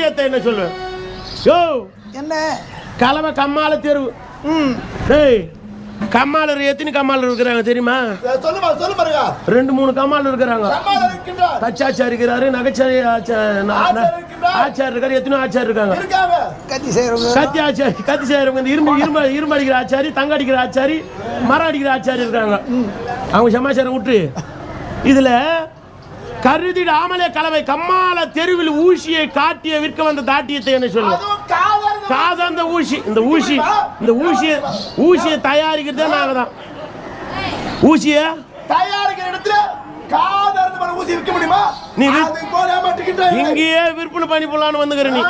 தாட்டியத்தை என்ன சொல்லுவேன்? யோ என்ன கலவை கம்மால தெருவு. டேய் கம்மாளர் எத்தனை கம்மாளர் இருக்கிறாங்க தெரியுமா? சொல்லு பாருங்க. 2-3 கம்மாளர் இருக்கிறாங்க. தச்சாச்சாரி இருக்கிறாரு, நகைச்சாரி ஆச்சாரி இருக்காரு, எத்தனை ஆச்சாரி இருக்காங்க. கத்தி செய்யறவங்க இரும்பு அடிக்கிற ஆச்சாரி, தங்க அடிக்கிற ஆச்சாரி, மரம் அடிக்கிற ஆச்சாரி இருக்காங்க. அவங்க சமாச்சாரம் விட்டு இதுல கருதிடாமலே கலவை கம்மால தெருவில் ஊசியை காட்டிய விற்க வந்த தாட்டியத்தை என்ன சொல்லுவோம்? காதந்த ஊசி. இந்த ஊசியை தயாரிக்கிறதே நாங்க தான். ஊசிய தயாரிக்கிற இடத்துல காதர்ந்து ஊசி விற்க முடியுமா? நீ இங்கேயே விற்பனை பண்ணி போலான்னு வந்துக்கிற நீ.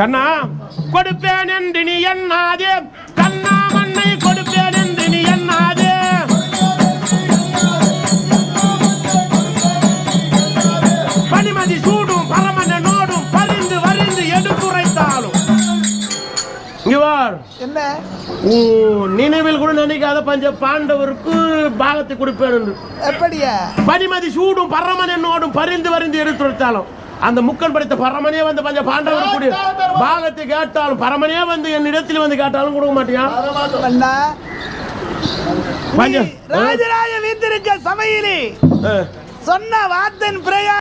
கண்ணா கொடுப்பேன் என்று நீ எண்ணாதே, கண்ணா மண்ணை கொடுப்பேன் என்று நீ எண்ணாதே. பனிமதி சூடும் பரமன நோடும் பரிந்து வரிந்து எடுத்துரைத்தாலும் என்ன நினைவில் கூட நினைக்காத பஞ்ச பாண்டவருக்கு பாகத்தை கொடுப்பேன் என்று. எப்படியா? பனிமதி சூடும் பரமன நோடும் பரிந்து வரிந்து எடுத்துரைத்தாலும் அந்த முக்கன் படைத்த பரமனே வந்து பஞ்ச பாண்டவருக்கு பாகத்தை கேட்டாலும், பரமனே வந்து என் இடத்தில் வந்து கேட்டாலும் கொடுக்க மாட்டியா? ராஜராஜ வீட்டிருக்க சபையிலே சொன்ன வார்த்தையின் பிரயா